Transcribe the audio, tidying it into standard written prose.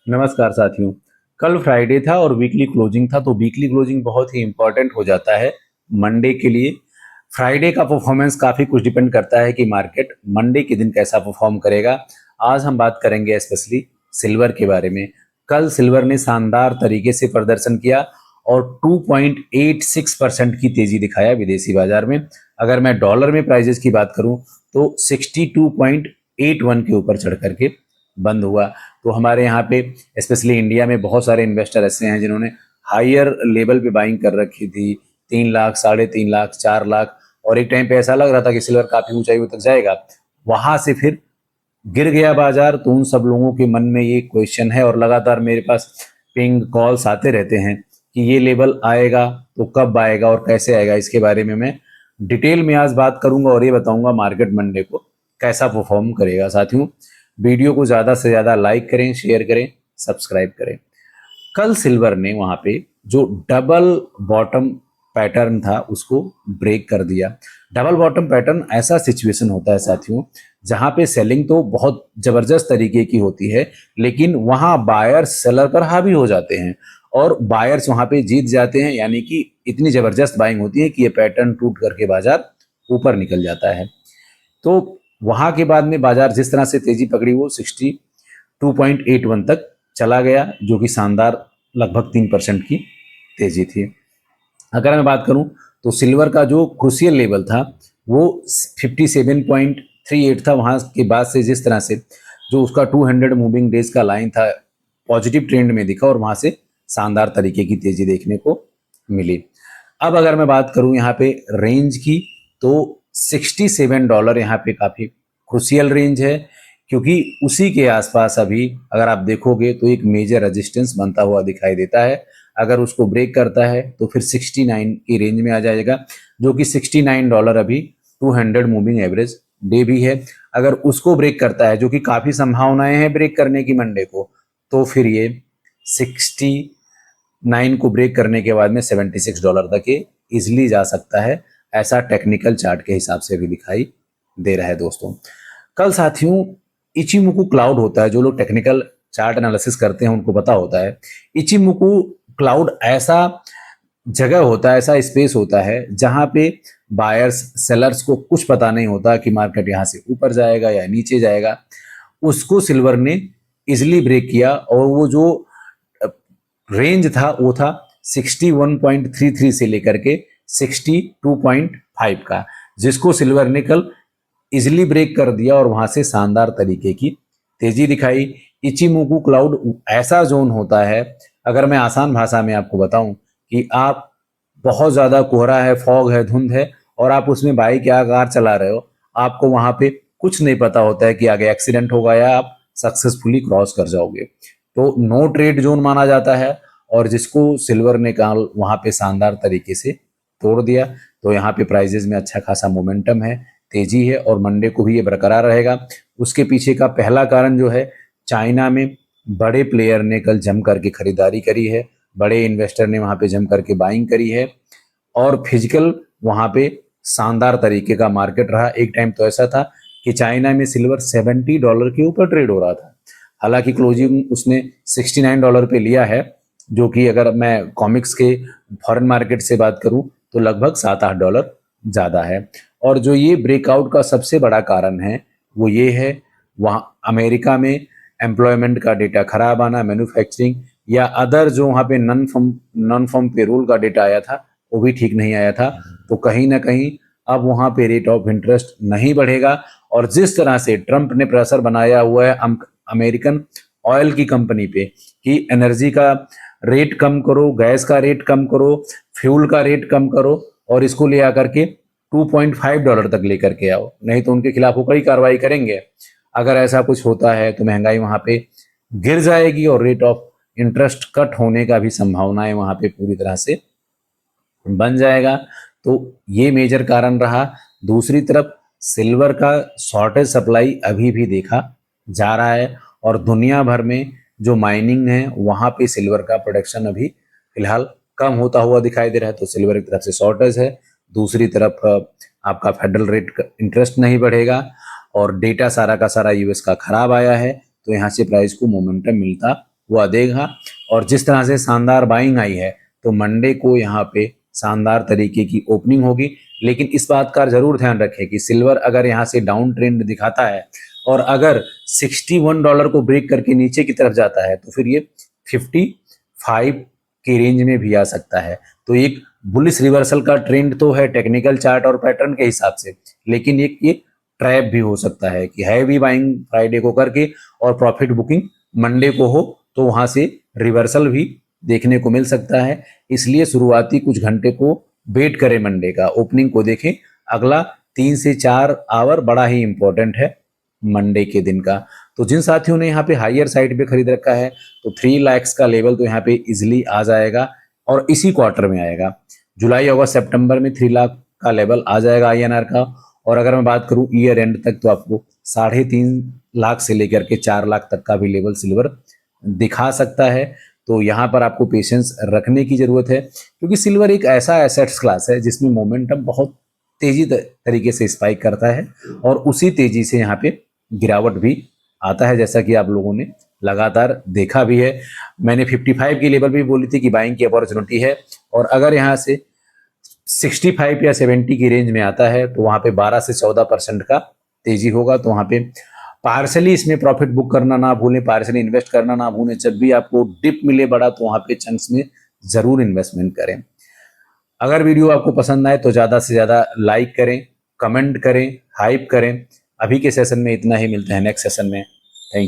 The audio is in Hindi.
नमस्कार साथियों। कल फ्राइडे था और वीकली क्लोजिंग था, तो वीकली क्लोजिंग बहुत ही इंपॉर्टेंट हो जाता है मंडे के लिए। फ्राइडे का परफॉर्मेंस काफ़ी कुछ डिपेंड करता है कि मार्केट मंडे के दिन कैसा परफॉर्म करेगा। आज हम बात करेंगे स्पेशली सिल्वर के बारे में। कल सिल्वर ने शानदार तरीके से प्रदर्शन किया और 2.86% की तेजी दिखाया विदेशी बाजार में। अगर मैं डॉलर में प्राइजेस की बात करूं तो 62.81 के ऊपर चढ़ करके बंद हुआ। तो हमारे यहाँ पे स्पेशली इंडिया में बहुत सारे इन्वेस्टर ऐसे हैं जिन्होंने हायर लेवल पे बाइंग कर रखी थी, 3 लाख, 3.5 लाख, 4 लाख, और एक टाइम पे ऐसा लग रहा था कि सिल्वर काफी ऊंचाई तक जाएगा। वहां से फिर गिर गया बाजार। तो उन सब लोगों के मन में ये क्वेश्चन है और लगातार मेरे पास पिंग कॉल्स आते रहते हैं कि ये लेवल आएगा तो कब आएगा और कैसे आएगा। इसके बारे में मैं डिटेल में आज बात करूंगा और ये बताऊंगा मार्केट मंडे को कैसा परफॉर्म करेगा। साथियों, वीडियो को ज़्यादा से ज़्यादा लाइक करें, शेयर करें, सब्सक्राइब करें। कल सिल्वर ने वहाँ पे जो डबल बॉटम पैटर्न था उसको ब्रेक कर दिया। डबल बॉटम पैटर्न ऐसा सिचुएशन होता है साथियों जहाँ पे सेलिंग तो बहुत ज़बरदस्त तरीके की होती है, लेकिन वहाँ बायर्स सेलर पर हावी हो जाते हैं और बायर्स वहाँ पे जीत जाते हैं, यानी कि इतनी ज़बरदस्त बाइंग होती है कि ये पैटर्न टूट करके बाजार ऊपर निकल जाता है। तो वहां के बाद में बाजार जिस तरह से तेजी पकड़ी वो 62.81 तक चला गया, जो कि शानदार लगभग 3% की तेजी थी। अगर मैं बात करूं तो सिल्वर का जो क्रूशियल लेवल था वो 57.38 था। वहां के बाद से जिस तरह से जो उसका 200 मूविंग डेज का लाइन था पॉजिटिव ट्रेंड में दिखा और वहां से शानदार तरीके की तेजी देखने को मिली। अब अगर मैं बात करूं यहाँ पे रेंज की तो $67 यहाँ पे काफ़ी क्रूशियल रेंज है, क्योंकि उसी के आसपास अभी अगर आप देखोगे तो एक मेजर रेजिस्टेंस बनता हुआ दिखाई देता है। अगर उसको ब्रेक करता है तो फिर 69 की रेंज में आ जाएगा, जो कि $69 अभी 200 मूविंग एवरेज डे भी है। अगर उसको ब्रेक करता है, जो कि काफ़ी संभावनाएं हैं ब्रेक करने की मंडे को, तो फिर ये 69 को ब्रेक करने के बाद में $76 तक ये इजिली जा सकता है। ऐसा टेक्निकल चार्ट के हिसाब से भी दिखाई दे रहा है दोस्तों। कल साथियों इचिमुकु क्लाउड होता है, जो लोग टेक्निकल चार्ट एनालिसिस करते हैं उनको पता होता है। इचिमुकु क्लाउड ऐसा जगह होता है, ऐसा स्पेस होता है जहां पे बायर्स सेलर्स को कुछ पता नहीं होता कि मार्केट यहां से ऊपर जाएगा या नीचे जाएगा। उसको सिल्वर ने इजिली ब्रेक किया और वो जो रेंज था वो था 61.33 से लेकर के 62.5 का, जिसको सिल्वर ने कल इजिली ब्रेक कर दिया और वहां से शानदार तरीके की तेजी दिखाई। इचिमुकु क्लाउड ऐसा जोन होता है, अगर मैं आसान भाषा में आपको बताऊं कि आप बहुत ज्यादा कोहरा है, फॉग है, धुंध है और आप उसमें बाइक या कार चला रहे हो, आपको वहां पे कुछ नहीं पता होता है कि आगे एक्सीडेंट होगा या आप सक्सेसफुली क्रॉस कर जाओगे। तो नो ट्रेड जोन माना जाता है और जिसको सिल्वर ने कल वहां पे शानदार तरीके से तोड़ दिया। तो यहाँ पे प्राइजेज में अच्छा खासा मोमेंटम है, तेजी है और मंडे को भी ये बरकरार रहेगा। उसके पीछे का पहला कारण जो है, चाइना में बड़े प्लेयर ने कल जम करके खरीदारी करी है, बड़े इन्वेस्टर ने वहां पे जम करके बाइंग करी है और फिजिकल वहां पे शानदार तरीके का मार्केट रहा। एक टाइम तो ऐसा था कि चाइना में सिल्वर $70 के ऊपर ट्रेड हो रहा था। हालांकि क्लोजिंग उसने $69 पे लिया है, जो कि अगर मैं कॉमिक्स के फॉरेन मार्केट से बात करूं तो लगभग $7-8 ज़्यादा है। और जो ये ब्रेकआउट का सबसे बड़ा कारण है वो ये है, वहाँ अमेरिका में एम्प्लॉयमेंट का डेटा खराब आना, मैन्युफैक्चरिंग या अदर जो वहाँ पे नॉन फॉर्म पेरोल का डेटा आया था वो भी ठीक नहीं आया था। तो कहीं ना कहीं अब वहाँ पे रेट ऑफ इंटरेस्ट नहीं बढ़ेगा और जिस तरह से ट्रंप ने प्रेशर बनाया हुआ है अमेरिकन ऑयल की कंपनी पे कि एनर्जी का रेट कम करो, गैस का रेट कम करो, फ्यूल का रेट कम करो और इसको ले आकर के $2.5 तक लेकर के आओ, नहीं तो उनके खिलाफ वो कड़ी कार्रवाई करेंगे। अगर ऐसा कुछ होता है तो महंगाई वहां पे गिर जाएगी और रेट ऑफ इंटरेस्ट कट होने का भी संभावनाएं वहां पे पूरी तरह से बन जाएगा। तो ये मेजर कारण रहा। दूसरी तरफ सिल्वर का शॉर्टेज सप्लाई अभी भी देखा जा रहा है और दुनिया भर में जो माइनिंग है वहां पे सिल्वर का प्रोडक्शन अभी फिलहाल कम होता हुआ दिखाई दे रहा है। तो सिल्वर की तरफ से शॉर्टेज है, दूसरी तरफ आपका फेडरल रेट इंटरेस्ट नहीं बढ़ेगा और डेटा सारा का सारा यूएस का खराब आया है, तो यहाँ से प्राइस को मोमेंटम मिलता वह देगा। और जिस तरह से शानदार बाइंग आई है तो मंडे को यहाँ पे शानदार तरीके की ओपनिंग होगी। लेकिन इस बात का जरूर ध्यान रखें कि सिल्वर अगर यहाँ से डाउन ट्रेंड दिखाता है और अगर $61 को ब्रेक करके नीचे की तरफ जाता है तो फिर ये 55 के रेंज में भी आ सकता है। तो एक बुलिश रिवर्सल का ट्रेंड तो है टेक्निकल चार्ट और पैटर्न के हिसाब से, लेकिन एक ये ट्रैप भी हो सकता है कि हैवी बाइंग फ्राइडे को करके और प्रॉफिट बुकिंग मंडे को हो तो वहां से रिवर्सल भी देखने को मिल सकता है। इसलिए शुरुआती कुछ घंटे को वेट करें, मंडे का ओपनिंग को देखें। अगला 3 से 4 आवर बड़ा ही इंपॉर्टेंट है मंडे के दिन का। तो जिन साथियों ने यहाँ पे हायर साइड पे खरीद रखा है तो 3 लाख का लेवल तो यहाँ पे इजिली आ जाएगा और इसी क्वार्टर में आएगा। जुलाई अगस्त सितंबर में 3 लाख का लेवल आ जाएगा INR का। और अगर मैं बात करूं ईयर एंड तक तो आपको 3.5 लाख से लेकर के 4 लाख तक का भी लेवल सिल्वर दिखा सकता है। तो यहाँ पर आपको पेशेंस रखने की जरूरत है, क्योंकि सिल्वर एक ऐसा एसेट्स क्लास है जिसमें मोमेंटम बहुत तेजी तरीके से स्पाइक करता है और उसी तेजी से यहाँ पे गिरावट भी आता है, जैसा कि आप लोगों ने लगातार देखा भी है। मैंने 55 की लेवल भी बोली थी कि बाइंग की अपॉर्चुनिटी है, और अगर यहाँ से 65 या 70 की रेंज में आता है तो वहां पे 12 से 14% का तेजी होगा। तो वहां पे पार्सली इसमें प्रॉफिट बुक करना ना भूलें, पार्सली इन्वेस्ट करना ना भूलें। जब भी आपको डिप मिले बड़ा तो वहां पे चंक्स में जरूर इन्वेस्टमेंट करें। अगर वीडियो आपको पसंद आए तो ज़्यादा से ज़्यादा लाइक करें, कमेंट करें, हाइप करें। अभी के सेशन में इतना ही, मिलते हैं नेक्स्ट सेशन में। Thank you.